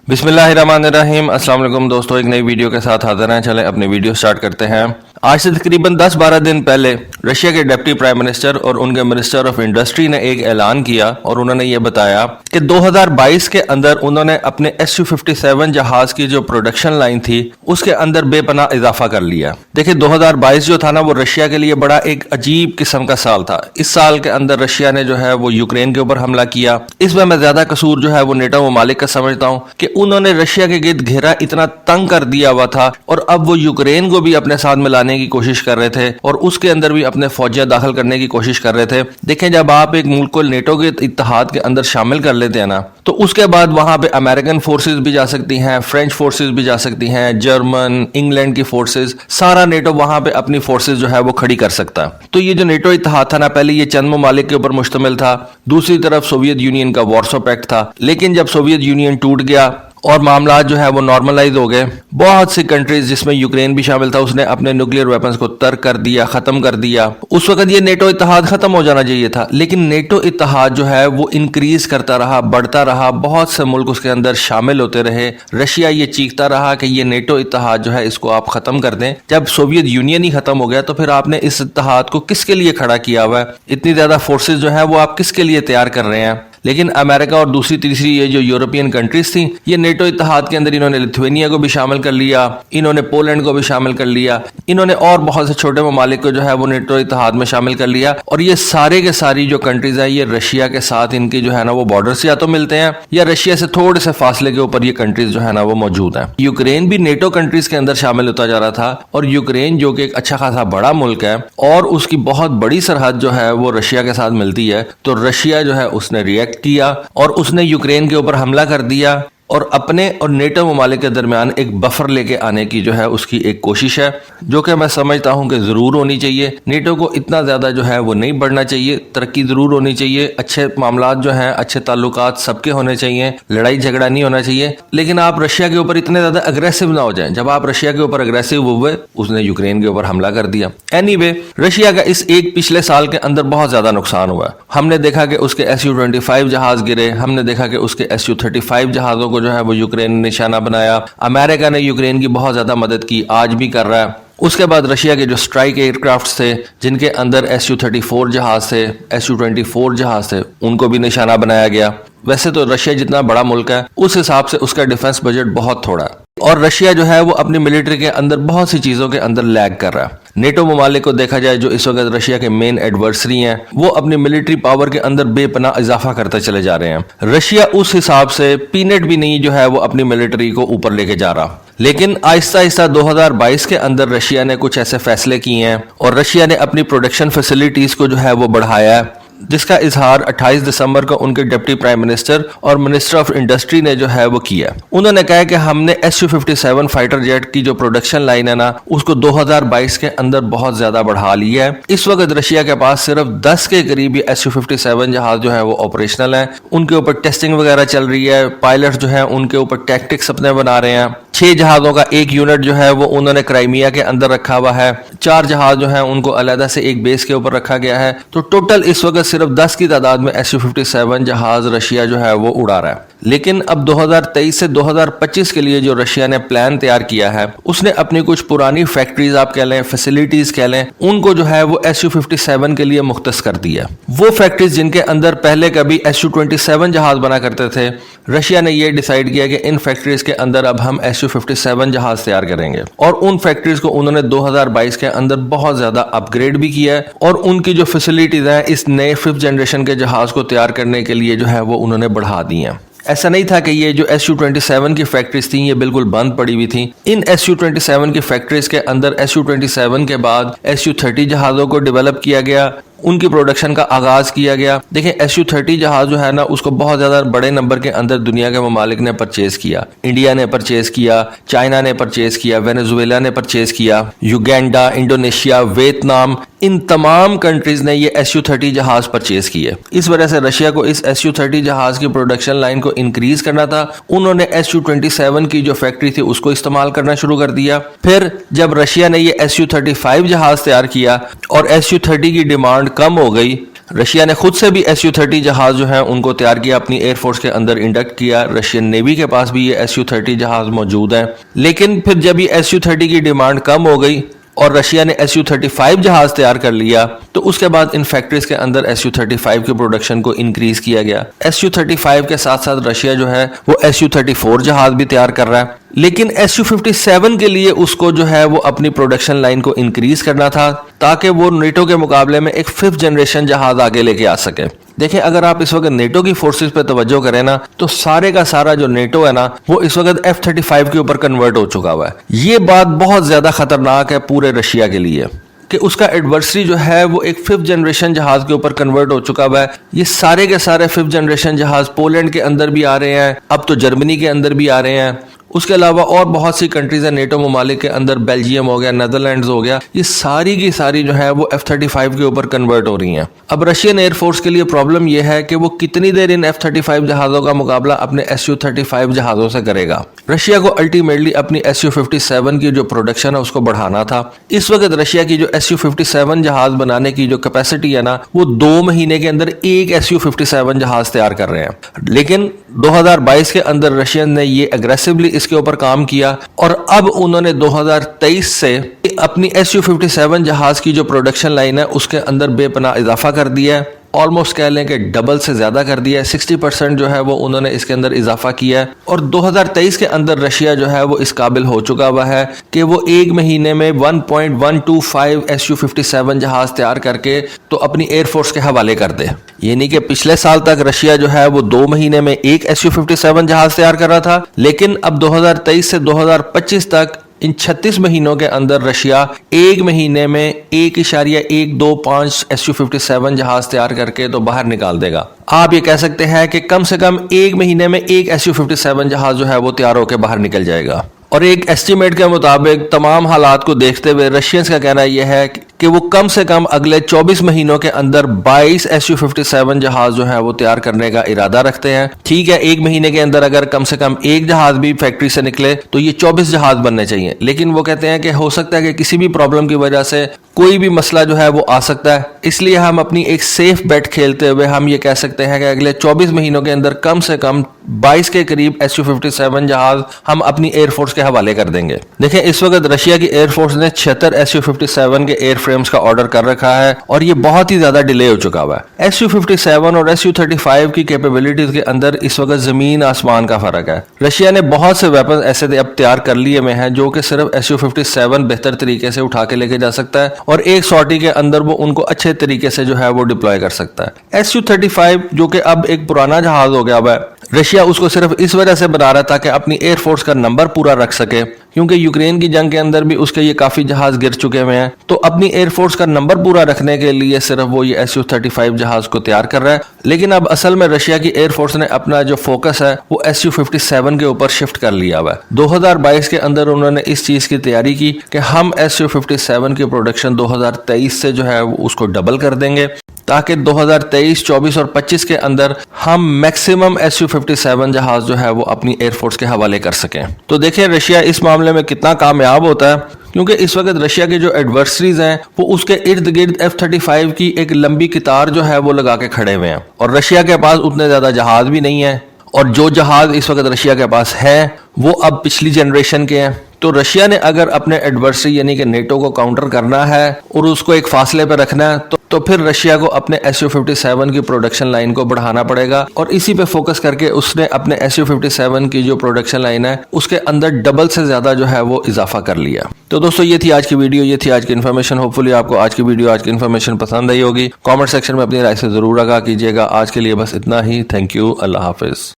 बिस्मिल्लाहिर्रहमानिर्रहीम। अस्सलाम वालेकुम दोस्तों, एक नई वीडियो के साथ हाजिर हैं। चलें अपनी वीडियो स्टार्ट करते हैं। आज से तकरीबन 10-12 दिन पहले रशिया के डिप्टी प्राइम मिनिस्टर और उनके मिनिस्टर ऑफ इंडस्ट्री ने एक ऐलान किया और उन्होंने ये बताया कि 2022 के अंदर उन्होंने अपने Su-57 जहाज की जो प्रोडक्शन लाइन थी उसके अंदर बेपनाह इजाफा कर लिया। देखिए 2022 जो था ना, वो रशिया के लिए बड़ा एक अजीब किस्म का साल था। इस साल के अंदर रशिया ने जो है वो यूक्रेन के ऊपर हमला किया। इसमें मैं ज्यादा कसूर जो है वो नेटो ममालिक का समझता हूँ कि उन्होंने रशिया के गिर्द घेरा इतना तंग कर दिया हुआ था और अब वो यूक्रेन को भी अपने साथ मिलाने की कोशिश कर रहे थे और उसके अंदर भी अपने फौजियां दाखिल करने की कोशिश कर रहे थे। देखें, जब आप एक मुल्क को नेटो के इत्तेहाद के अंदर शामिल कर लेते हैं ना, तो उसके बाद वहां पे अमेरिकन फोर्सेस भी जा सकती हैं, फ्रेंच फोर्सेस भी जा सकती हैं, जर्मन, इंग्लैंड की फोर्सेस, सारा नेटो वहां पे अपनी फोर्सेस जो है वो खड़ी कर सकता है। तो ये जो नेटो इत्तेहाद था ना, पहले ये चंद ममालिक के ऊपर मुश्तमिल था। दूसरी तरफ सोवियत यूनियन का वार्सो पैक्ट था। लेकिन जब सोवियत यूनियन टूट गया और मामला जो है वो नॉर्मलाइज हो गए, बहुत सी कंट्रीज जिसमें यूक्रेन भी शामिल था, उसने अपने न्यूक्लियर वेपन्स को तर्क कर दिया, खत्म कर दिया। उस वक्त ये नेटो इत्तेहाद खत्म हो जाना चाहिए था, लेकिन नेटो इत्तेहाद जो है वो इंक्रीज करता रहा, बढ़ता रहा। बहुत से मुल्क उसके अंदर शामिल होते रहे। रशिया ये चीखता रहा कि ये नेटो इत्तेहाद जो है इसको आप खत्म कर दें। जब सोवियत यूनियन ही खत्म हो गया तो फिर आपने इस इत्तेहाद को किसके लिए खड़ा किया हुआ है? इतनी ज्यादा फोर्सेज जो है वो आप किसके लिए तैयार कर रहे हैं? लेकिन अमेरिका और दूसरी तीसरी ये जो यूरोपियन कंट्रीज थी, ये नेटो इत्तेहाद के अंदर इन्होंने लिथुआनिया को भी शामिल कर लिया, इन्होंने पोलैंड को भी शामिल कर लिया, इन्होंने और बहुत से छोटे ममालिक को जो है वो नेटो इत्तेहाद में शामिल कर लिया। और ये सारे के सारी जो कंट्रीज है, ये रशिया के साथ इनकी जो है ना वो बॉर्डर से या तो मिलते हैं या रशिया से थोड़े से फासले के ऊपर ये कंट्रीज जो है ना वो मौजूद है। यूक्रेन भी नेटो कंट्रीज के अंदर शामिल होता जा रहा था और यूक्रेन जो कि एक अच्छा खासा बड़ा मुल्क है और उसकी बहुत बड़ी सरहद जो है वो रशिया के साथ मिलती है, तो रशिया जो है उसने रिएक्ट किया और उसने यूक्रेन के ऊपर हमला कर दिया और अपने और नेटो ममालिक के दरमियान एक बफर लेके आने की जो है उसकी एक कोशिश है, जो कि मैं समझता हूं कि जरूर होनी चाहिए। नेटो को इतना ज्यादा जो है वो नहीं बढ़ना चाहिए, तरक्की जरूर होनी चाहिए, अच्छे मामलात जो हैं, अच्छे ताल्लुकात सबके होने चाहिए, लड़ाई झगड़ा नहीं होना चाहिए। लेकिन आप रशिया के ऊपर इतने ज्यादा अग्रेसिव ना हो जाएं। जब आप रशिया के ऊपर अग्रेसिव हुए, उसने यूक्रेन के ऊपर हमला कर दिया। एनीवे, रशिया का इस एक पिछले साल के अंदर बहुत ज्यादा नुकसान हुआ। हमने देखा कि उसके Su-25 जहाज गिरे, हमने देखा कि उसके Su-35 जहाजों जो है वो यूक्रेन ने निशाना बनाया। अमेरिका ने यूक्रेन की बहुत ज्यादा मदद की, आज भी कर रहा है। उसके बाद रशिया के जो स्ट्राइक एयरक्राफ्ट थे, जिनके अंदर Su-34 जहाज थे, Su-24 जहाज थे, उनको भी निशाना बनाया गया। वैसे तो रशिया जितना बड़ा मुल्क है, उस हिसाब से उसका डिफेंस बजट बहुत थोड़ा है और रशिया जो है वो अपनी मिलिट्री के अंदर बहुत सी चीजों के अंदर लैग कर रहा है। नेटो ममालिक को देखा जाए, जो इस वक्त रशिया के मेन एडवर्सरी हैं, वो अपनी मिलिट्री पावर के अंदर बेपनाह इजाफा करते चले जा रहे हैं। रशिया उस हिसाब से पीनट भी नहीं जो है वो अपनी मिलिट्री को ऊपर लेके जा रहा। लेकिन आहिस्ता आहिस्ता 2022 के अंदर रशिया ने कुछ ऐसे फैसले किए हैं और रशिया ने अपनी प्रोडक्शन फैसिलिटीज को जो है वो बढ़ाया है, जिसका इजहार 28 दिसंबर को उनके डिप्टी प्राइम मिनिस्टर और मिनिस्टर ऑफ इंडस्ट्री ने जो है वो किया। उन्होंने कहा कि हमने Su-57 फाइटर जेट की जो प्रोडक्शन लाइन है ना, उसको 2022 के अंदर बहुत ज्यादा बढ़ा लिया है। इस वक्त रशिया के पास सिर्फ 10 के करीब Su-57 जहाज जो है वो ऑपरेशनल है। उनके ऊपर टेस्टिंग वगैरह चल रही है। पायलट जो है उनके ऊपर टैक्टिक्स अपने बना रहे हैं। 6 जहाजों का एक यूनिट जो है वो उन्होंने क्राइमिया के अंदर रखा हुआ है। 4 जहाज जो है उनको अलहदा से एक बेस के ऊपर रखा गया है। तो टोटल इस वक्त सिर्फ 10 की तादाद में Su-57 जहाज रशिया जो है वो उड़ा रहा है। लेकिन अब 2023 से 2025 के लिए जो रशिया ने प्लान तैयार किया है, उसने अपनी कुछ पुरानी फैक्ट्रीज आप कह लें, फैसिलिटीज कह लें, उनको जो है वो Su-57 के लिए मुख्तस कर दिया। वो फैक्ट्रीज जिनके अंदर पहले कभी Su-27 जहाज बना करते थे, रशिया ने ये डिसाइड किया कि इन फैक्ट्रीज के अंदर अब हम Su-57 जहाज तैयार करेंगे और उन फैक्ट्रीज को उन्होंने 2022 के अंदर बहुत ज्यादा अपग्रेड भी किया है और उनकी जो फैसिलिटीज हैं इस नए 5th जनरेशन के जहाज को तैयार करने के लिए जो है वो उन्होंने बढ़ा दी हैं। ऐसा नहीं था कि ये जो Su-27 की फैक्ट्रीज थी ये बिल्कुल बंद पड़ी हुई थी। इन Su-27 की फैक्ट्रीज के अंदर Su-27 के बाद Su-30 जहाज़ों को डेवलप किया गया, उनकी प्रोडक्शन का आगाज किया गया। देखिए Su-30 जहाज जो है ना, उसको बहुत ज्यादा बड़े नंबर के अंदर दुनिया के ममालिक ने परचेज किया। इंडिया ने परचेज किया, चाइना ने परचेज किया, वेनेजुएला ने परचेज किया, युगांडा, इंडोनेशिया, वियतनाम, इन तमाम कंट्रीज ने ये Su-30 जहाज परचेज किए। इस वजह से रशिया को इस Su-30 जहाज की प्रोडक्शन लाइन को इंक्रीज करना था। उन्होंने Su-27 की जो फैक्ट्री थी उसको इस्तेमाल करना शुरू कर दिया। फिर जब रशिया ने ये Su-35 जहाज तैयार किया और Su-30 की डिमांड कम हो गई, رشیا نے خود سے بھی Su-30 جہاز جو ہیں ان کو تیار کیا، اپنی ایئر فورس کے اندر انڈکٹ کیا. رشین نیوی کے پاس بھی یہ Su-30 جہاز موجود ہیں. لیکن پھر جب یہ Su-30 کی ڈیمانڈ کم ہو گئی اور رشیا نے Su-35 جہاز تیار کر لیا تو اس کے بعد ان فیکٹریز کے اندر Su-35 کی پروڈکشن کو انکریز کیا گیا. Su-35 کے ساتھ ساتھ رشیا جو ہے وہ Su-34 جہاز بھی تیار کر رہا ہے. لیکن Su-57 کے لیے اس کو جو ہے وہ اپنی پروڈکشن لائن کو انکریز کرنا تھا تاکہ وہ نیٹو کے مقابلے میں ایک 5th جنریشن جہاز آگے لے کے آ سکے. دیکھیں اگر آپ اس وقت نیٹو کی فورسز پہ توجہ کریں نا تو سارے کا سارا جو نیٹو ہے نا وہ اس وقت F-35 کے اوپر کنورٹ ہو چکا ہوا ہے. یہ بات بہت زیادہ خطرناک ہے پورے رشیا کے لیے کہ اس کا ایڈورسری جو ہے وہ ایک 5th جنریشن جہاز کے اوپر کنورٹ ہو چکا ہوا ہے. یہ سارے کے سارے 5th جنریشن جہاز پولینڈ کے اندر بھی آ رہے ہیں، اب تو جرمنی کے اندر بھی آ رہے ہیں. اس کے علاوہ اور بہت سی کنٹریز ہیں نیٹو ممالک کے اندر، بیلجیم ہو گیا، نیدرلینڈز ہو گیا، یہ ساری کی ساری جو ہے وہ F-35 کے اوپر کنورٹ ہو رہی ہیں. اب رشین ایئر فورس کے لیے پرابلم یہ ہے کہ وہ کتنی دیر ان F-35 جہازوں کا مقابلہ اپنے Su-35 جہازوں سے کرے گا. رشیا کو الٹیمیٹلی اپنی Su-57 کی جو پروڈکشن ہے اس کو بڑھانا تھا. اس وقت رشیا کی جو Su-57 جہاز بنانے کی جو کیپیسٹی ہے نا وہ 2 مہینے کے اندر ایک Su-57 جہاز تیار کر رہے ہیں. لیکن 2022 کے اندر رشین نے یہ اگریسولی اس کے اوپر کام کیا اور اب انہوں نے 2023 سے اپنی Su-57 جہاز کی جو پروڈکشن لائن ہے اس کے اندر بے پناہ اضافہ کر دیا ہے. آلموسٹ کہہ لیں کہ ڈبل سے زیادہ کر دیا ہے. 60% جو ہے وہ انہوں نے اس کے اندر اضافہ کیا ہے اور 2023 کے اندر رشیا جو ہے وہ اس قابل ہو چکا ہوا ہے کہ وہ ایک مہینے میں 1.125 Su-57 جہاز تیار کر کے تو اپنی ایئر فورس کے حوالے کر دے. یعنی کہ پچھلے سال تک رشیا جو ہے وہ 2 مہینے میں ایک Su-57 جہاز تیار کر رہا تھا، لیکن اب 2023 سے 2025 تک ان 36 مہینوں کے اندر رشیا ایک مہینے میں 1.125 Su-57 جہاز تیار کر کے تو باہر نکال دے گا. آپ یہ کہہ سکتے ہیں کہ کم سے کم ایک مہینے میں ایک Su-57 جہاز جو ہے وہ تیار ہو کے باہر نکل جائے گا. اور ایک ایسٹیمیٹ کے مطابق تمام حالات کو دیکھتے ہوئے رشینز کا کہنا یہ ہے کہ وہ کم سے کم اگلے 24 مہینوں کے اندر 22 Su-57 جہاز جو ہے وہ تیار کرنے کا ارادہ رکھتے ہیں. ٹھیک ہے، ایک مہینے کے اندر اگر کم سے کم ایک جہاز بھی فیکٹری سے نکلے تو یہ 24 جہاز بننے چاہیے. لیکن وہ کہتے ہیں کہ ہو سکتا ہے کہ کسی بھی پرابلم کی وجہ سے کوئی بھی مسئلہ جو ہے وہ آ سکتا ہے، اس لیے ہم اپنی ایک سیف بیٹ کھیلتے ہوئے ہم یہ کہہ سکتے ہیں کہ اگلے 24 مہینوں کے اندر کم سے کم 22 کے قریب Su-57 جہاز ہم اپنی ایئر فورس کے حوالے کر دیں گے. دیکھیں اس وقت رشیا کی ایئر فورس نے 76 Su-57 کے ایئر فریمز کا آرڈر کر رکھا ہے اور یہ بہت ہی زیادہ ڈیلے ہو چکا ہوا ہے. Su-57 اور Su-35 کی کیپیبلٹیز کے اندر اس وقت زمین آسمان کا فرق ہے. رشیا نے بہت سے ویپن ایسے اب تیار کر لیے ہوئے ہیں جو کہ صرف Su-57 بہتر طریقے سے اٹھا کے لے کے جا سکتا ہے اور ایک سارٹی کے اندر وہ ان کو اچھے طریقے سے جو ہے وہ ڈپلوائے کر سکتا ہے. Su-35 جو کہ اب ایک پرانا جہاز ہو گیا ہوا ہے، رشیا اس کو صرف اس وجہ سے بنا رہا تھا کہ اپنی ایئر فورس کا نمبر پورا رکھ سکے، کیونکہ یوکرین کی جنگ کے اندر بھی اس کے یہ کافی جہاز گر چکے ہوئے ہیں. تو اپنی ایئر فورس کا نمبر پورا رکھنے کے لیے صرف وہ یہ Su-35 جہاز کو تیار کر رہا ہے. لیکن اب اصل میں رشیا کی ایئر فورس نے اپنا جو فوکس ہے وہ Su-57 کے اوپر شفٹ کر لیا ہوا ہے. 2022 کے اندر انہوں نے اس چیز کی تیاری کی کہ ہم Su-57 کی پروڈکشن 2023 سے جو ہے وہ اس کو ڈبل کر دیں گے تاکہ 2023, 24 اور 25 کے اندر ہم میکسیمم Su-57 جہاز جو ہے وہ اپنی ایئر فورس کے حوالے کر سکیں. تو دیکھیں رشیا اس معاملے میں کتنا کامیاب ہوتا ہے، کیونکہ اس وقت رشیا کے جو ایڈورسریز ہیں وہ اس کے ارد گرد F-35 کی ایک لمبی قطار جو ہے وہ لگا کے کھڑے ہوئے ہیں اور رشیا کے پاس اتنے زیادہ جہاز بھی نہیں ہیں، اور جو جہاز اس وقت رشیا کے پاس ہیں وہ اب پچھلی جنریشن کے ہیں. تو رشیا نے اگر اپنے ایڈورسری یعنی کہ نیٹو کو کاؤنٹر کرنا ہے اور اس کو ایک فاصلے پہ رکھنا ہے تو پھر رشیا کو اپنے Su-57 کی پروڈکشن لائن کو بڑھانا پڑے گا اور اسی پہ فوکس کر کے اس نے اپنے Su-57 کی جو پروڈکشن لائن ہے اس کے اندر ڈبل سے زیادہ جو ہے وہ اضافہ کر لیا. تو دوستو یہ تھی آج کی ویڈیو، یہ تھی آج کی انفارمیشن. ہوپ فلی آپ کو آج کی ویڈیو، آج کی انفارمیشن پسند آئی ہوگی. کامنٹ سیکشن میں اپنی رائے سے ضرور آگاہ کیجیے گا. آج کے لیے بس اتنا ہی. Thank you. اللہ حافظ.